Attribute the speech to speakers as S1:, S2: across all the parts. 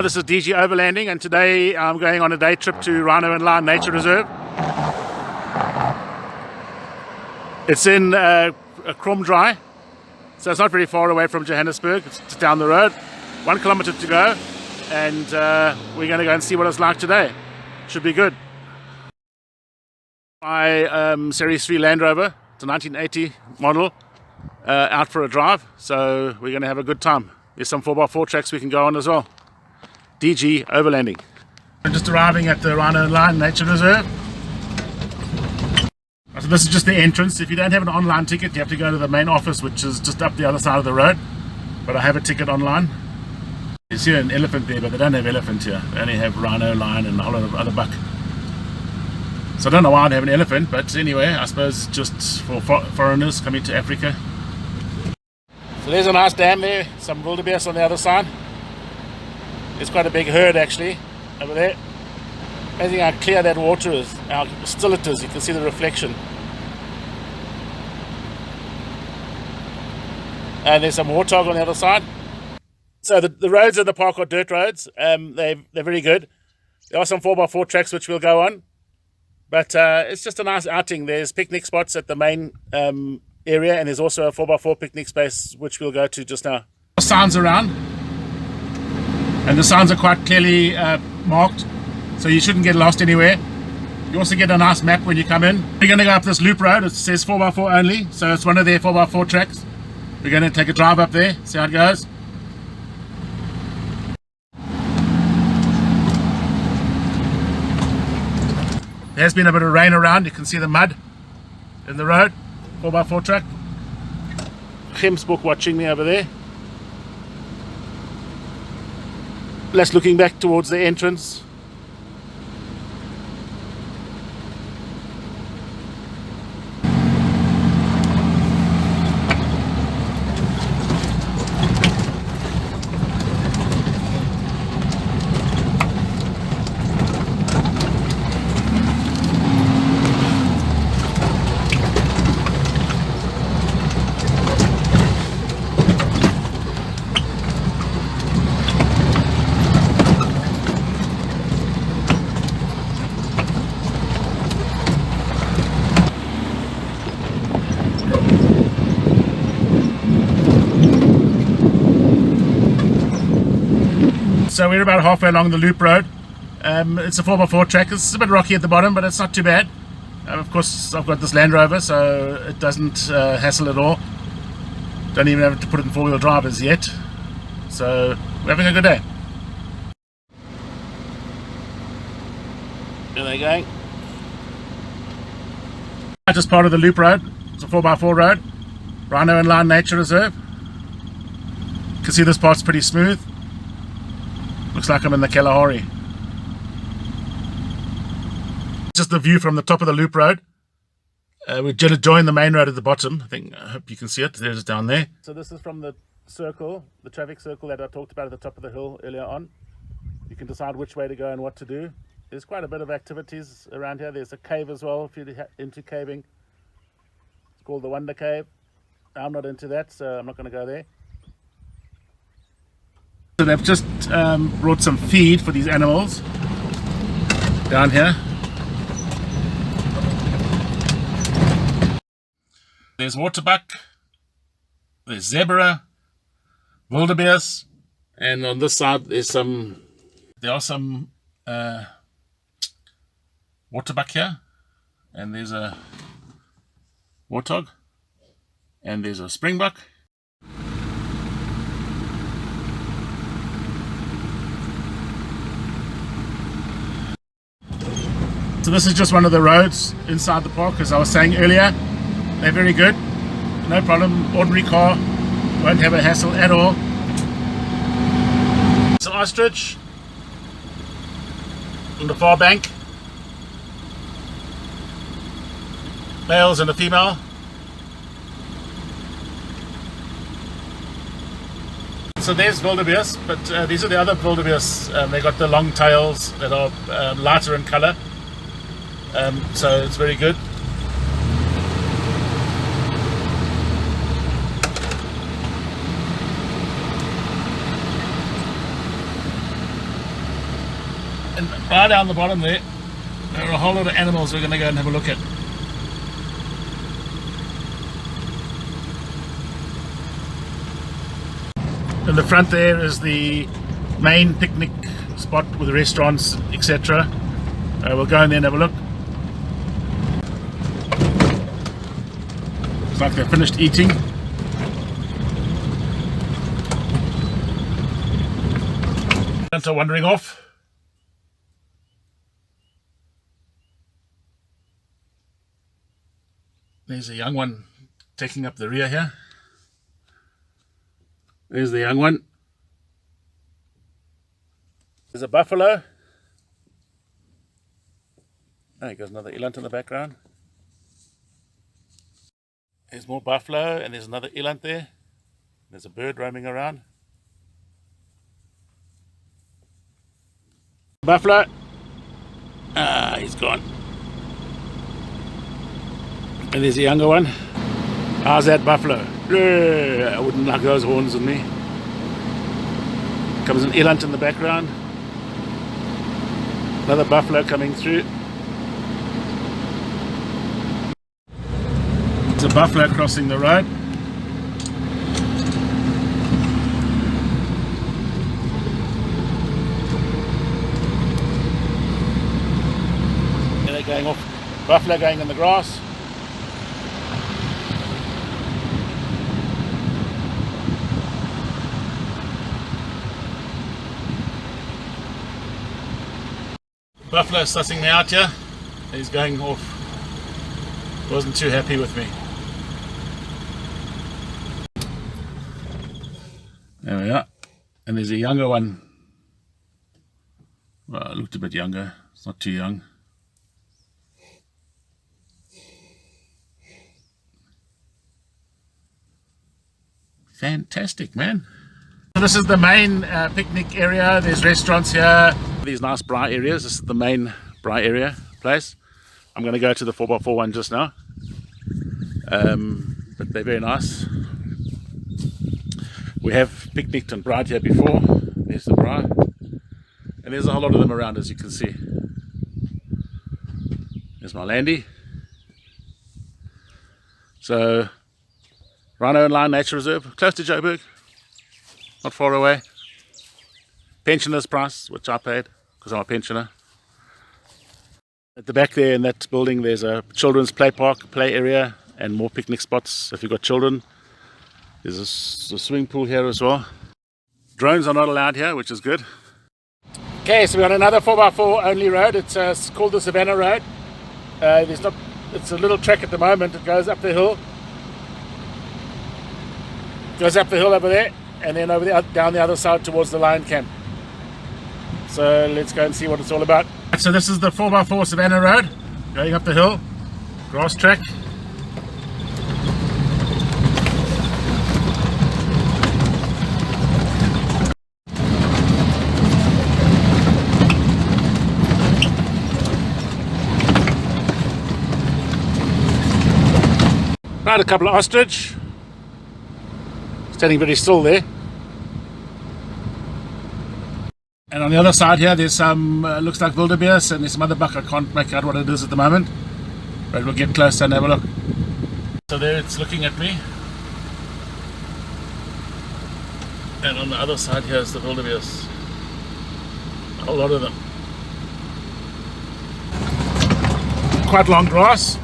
S1: This is DG Overlanding, and today I'm going on a day trip to Rhino Lion Nature Reserve. It's in Kromdraai, so it's not very far away from Johannesburg. It's just down the road, 1 kilometer to go, and we're going to go and see what it's like today. Should be good. My Series 3 Land Rover, it's a 1980 model, out for a drive, so we're going to have a good time. There's some 4x4 tracks we can go on as well. DG Overlanding. I'm just arriving at the Rhino Lion Nature Reserve. So this is just the entrance. If you don't have an online ticket, you have to go to the main office, which is just up the other side of the road. But I have a ticket online. You see an elephant there, but they don't have elephant here. They only have rhino, lion, and a whole lot of other buck. So I don't know why they have an elephant, but anyway, I suppose just for foreigners coming to Africa. So there's a nice dam there, some wildebeest on the other side. There's quite a big herd actually over there. Amazing how clear that water is, how still it is. You can see the reflection. And there's some warthog on the other side. So the roads of the park are dirt roads. They're very good. There are some 4x4 tracks which we'll go on. But it's just a nice outing. There's picnic spots at the main area, and there's also a 4x4 picnic space which we'll go to just now. Signs around, and the signs are quite clearly marked, so you shouldn't get lost anywhere. You also get a nice map when you come in. We're going to go up this loop road. It says 4x4 only, so it's one of their 4x4 tracks. We're going to take a drive up there, see how it goes. There's been a bit of rain around. You can see the mud in the road. 4x4 track. Gemsboek watching me over there. Let's looking back towards the entrance. So we're about halfway along the loop road. It's a 4x4 track. It's a bit rocky at the bottom, but it's not too bad. Of course, I've got this Land Rover, so it doesn't hassle at all. Don't even have to put it in four-wheel drive as yet. So we're having a good day. There they go. Just part of the loop road. It's a 4x4 road. Rhino Lion Nature Reserve. You can see this part's pretty smooth. Looks like I'm in the Kalahari. Just the view from the top of the loop road. We join the main road at the bottom. I hope you can see it. There's down there. So this is from the circle, the traffic circle that I talked about at the top of the hill earlier on. You can decide which way to go and what to do. There's quite a bit of activities around here. There's a cave as well if you're into caving. It's called the Wonder Cave. I'm not into that, so I'm not going to go there. So they've just brought some feed for these animals down here. There's waterbuck, there's zebra, wildebeest, and on this side there are some waterbuck here, and there's a warthog, and there's a springbuck. So this is just one of the roads inside the park, as I was saying earlier. They're very good, no problem. Ordinary car won't have a hassle at all. It's an ostrich on the far bank, males and a female. So there's wildebeest, but these are the other wildebeest. They got the long tails that are lighter in color. So it's very good. And right down the bottom there are a whole lot of animals we're going to go and have a look at. In the front there is the main picnic spot with the restaurants, etc. We'll go in there and have a look. It's like they've finished eating. Are wandering off. There's a young one taking up the rear here. There's the young one. There's a buffalo. Oh, there's another eland in the background. There's more buffalo, and there's another eland there. There's a bird roaming around. Buffalo. Ah, he's gone. And there's a younger one. How's that buffalo? I wouldn't like those horns on me. Comes an eland in the background. Another buffalo coming through. There's a buffalo crossing the road. They're going off. Buffalo going in the grass. Buffalo sussing me out here. He's going off. Wasn't too happy with me. There we are. And there's a younger one. Well, it looked a bit younger. It's not too young. Fantastic, man. So this is the main picnic area. There's restaurants here. These nice braai areas. This is the main braai area place. I'm going to go to the 4x4 one just now. But they're very nice. We have picnicked and braaied here before. There's the braai. And there's a whole lot of them around, as you can see. There's my landy. So, Rhino Lion Nature Reserve, close to Joburg. Not far away. Pensioner's price, which I paid because I'm a pensioner. At the back there in that building there's a children's play park, play area, and more picnic spots if you've got children. There's a swimming pool here as well. Drones are not allowed here, which is good. Okay, so we're on another 4x4 only road. It's called the Savannah Road. It's a little trek at the moment. It goes up the hill. Goes up the hill over there, and then over down the other side towards the lion camp. So let's go and see what it's all about. So this is the 4x4 Savannah Road, going up the hill, grass track. Right, a couple of ostrich, standing very still there. And on the other side here there's some, looks like wildebeest, and there's some other buck. I can't make out what it is at the moment, but we'll get closer and have a look. So there it's looking at me. And on the other side here is the wildebeest. A lot of them. Quite long grass.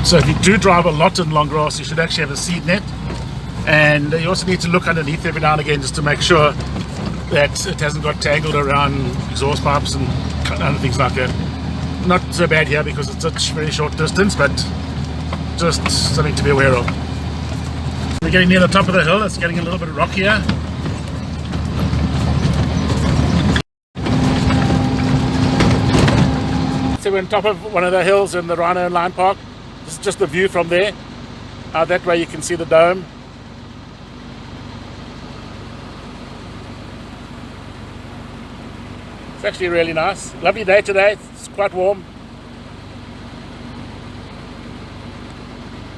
S1: So if you do drive a lot in long grass, you should actually have a seed net. And you also need to look underneath every now and again just to make sure that it hasn't got tangled around exhaust pipes and other things like that. Not so bad here because it's such a very short distance, but just something to be aware of. We're getting near the top of the hill. It's getting a little bit rockier. So we're on top of one of the hills in the Rhino Lion Park. This is just the view from there. That way you can see the dome. It's actually really nice. Lovely day today. It's quite warm.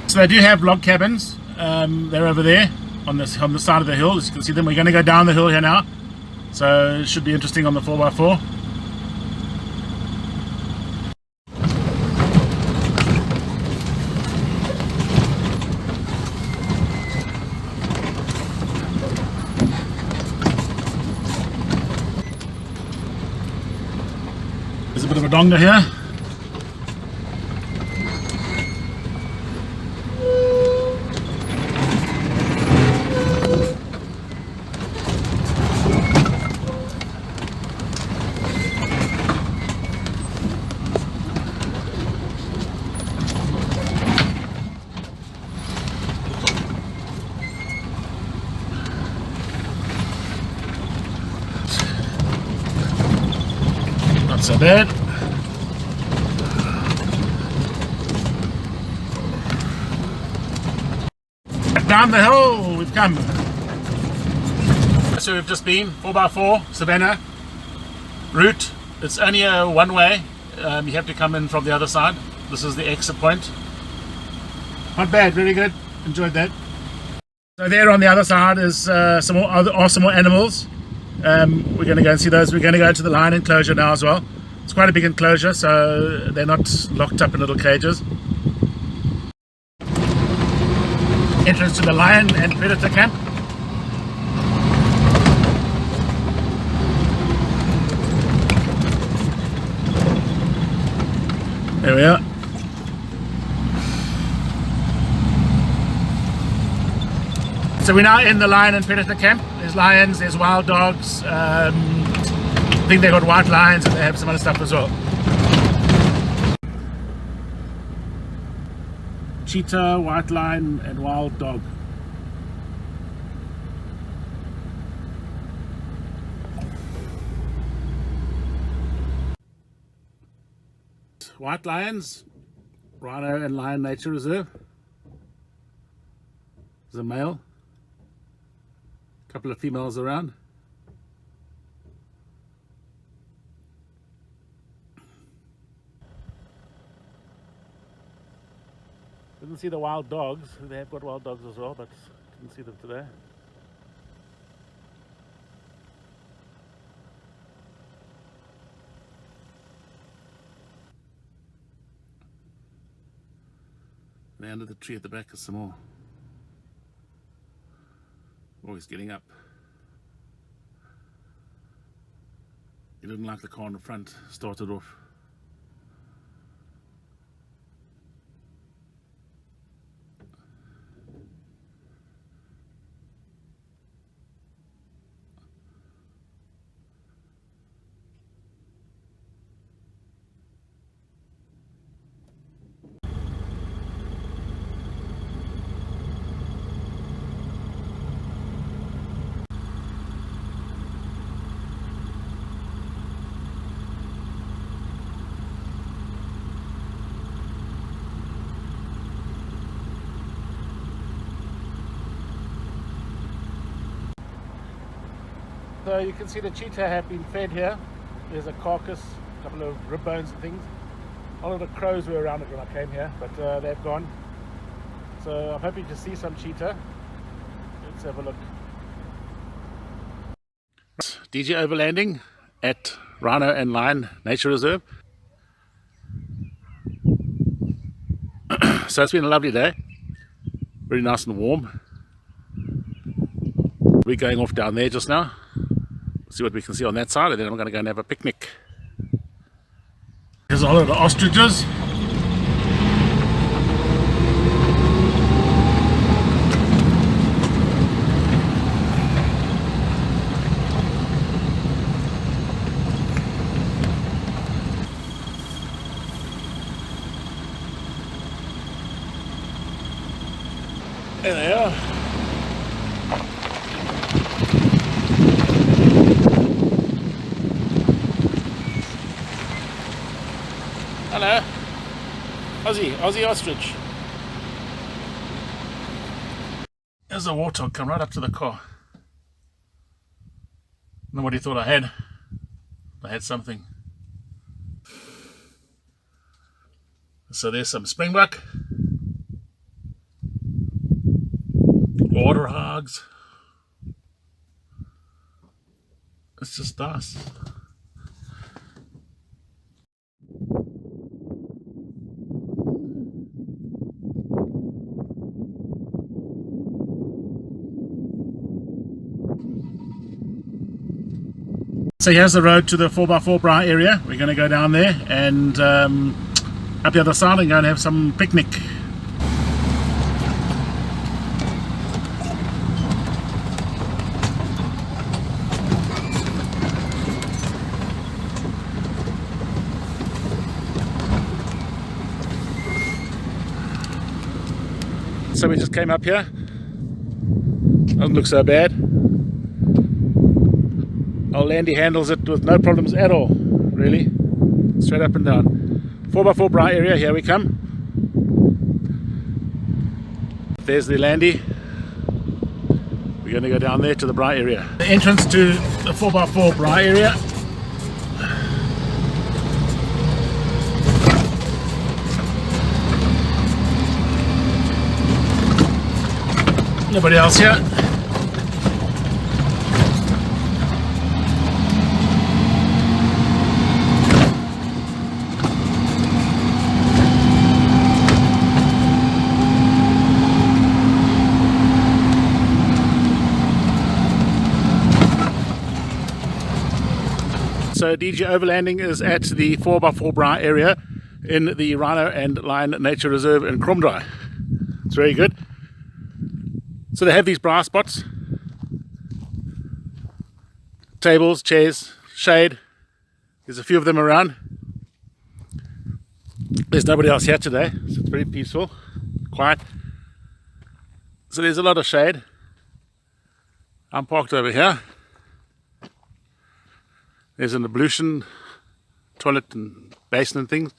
S1: So they do have log cabins. They're over there on the side of the hill. As you can see them. We're going to go down the hill here now. So it should be interesting on the 4x4. There's a bit of a donga here. Not so bad. Down the hill we've come. So we've just been 4x4 Savannah route. It's only a one way. You have to come in from the other side. This is the exit point. Not bad, very good. Enjoyed that. So there on the other side is some more animals. We're going to go and see those. We're going to go to the lion enclosure now as well. It's quite a big enclosure, so they're not locked up in little cages. Entrance to the lion and predator camp. There we are. So we're now in the lion and predator camp. There's lions, there's wild dogs. I think they've got white lions and they have some other stuff as well. Cheetah, white lion and wild dog. White lions, Rhino Lion Nature Reserve. There's a male, a couple of females around. Didn't see the wild dogs. They have got wild dogs as well, but didn't see them today. And under the tree at the back is some more. Always getting up. He didn't like the car in the front, started off. So you can see the cheetah have been fed here. There's a carcass, a couple of rib bones and things. A lot of the crows were around it when I came here, but they've gone. So I'm hoping to see some cheetah. Let's have a look. DJ Overlanding at Rhino and Lion Nature Reserve. So it's been a lovely day. Very nice and warm. We're going off down there just now. See what we can see on that side, and then I'm going to go and have a picnic. Here's all of the ostriches. There they are. Hello, Aussie ostrich. There's a warthog come right up to the car. Nobody thought I had. I had something. So there's some springbuck, water hogs, It's just nice. So here's the road to the 4x4 Braai area. We're going to go down there and up the other side and go and have some picnic. So we just came up here. Doesn't look so bad. Old Landy handles it with no problems at all, really. Straight up and down. 4x4 Braai area, here we come. There's the Landy. We're going to go down there to the Braai area. The entrance to the 4x4 Braai area. Nobody else here. So DG Overlanding is at the 4x4 Braai area in the Rhino and Lion Nature Reserve in Kromdraai. It's very good. So they have these braai spots, tables, chairs, shade. There's a few of them around. There's nobody else here today, so it's very peaceful, quiet. So there's a lot of shade. I'm parked over here. There's an ablution toilet and basin and things.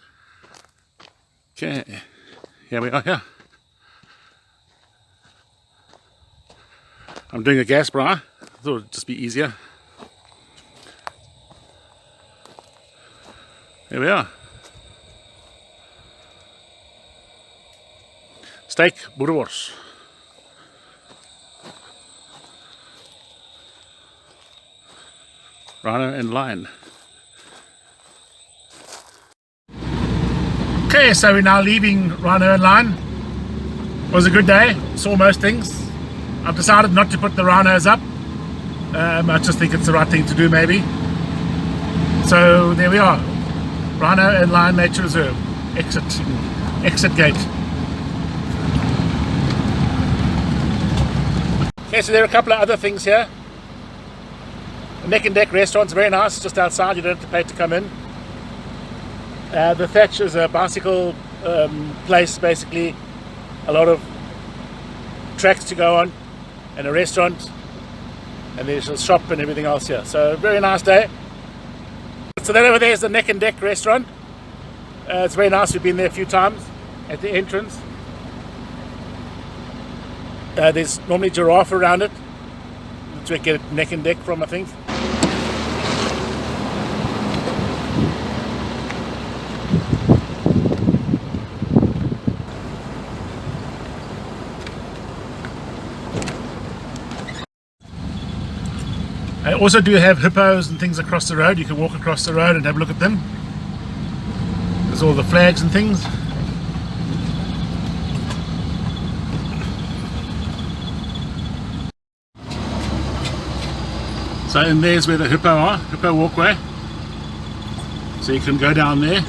S1: Okay, here we are here. I'm doing a gas braai. I thought it would just be easier. Here we are. Steak, boerewors. Rhino and Lion. Okay, so we're now leaving Rhino and Lion. It was a good day. Saw most things. I've decided not to put the rhinos up. I just think it's the right thing to do, maybe. So there we are. Rhino and Lion Nature Reserve. Exit gate. Okay, so there are a couple of other things here. The Neck and Deck restaurant's very nice, just outside, you don't have to pay to come in. The Thatch is a bicycle place, basically. A lot of tracks to go on, and a restaurant, and there's a shop and everything else here. So very nice day. So that over there is the Neck and Deck restaurant. It's very nice, we've been there a few times at the entrance. There's normally giraffe around it. That's where we get Neck and Deck from, I think. I also do have hippos and things across the road. You can walk across the road and have a look at them. There's all the flags and things. So and there's where the hippo are, hippo walkway. So you can go down there.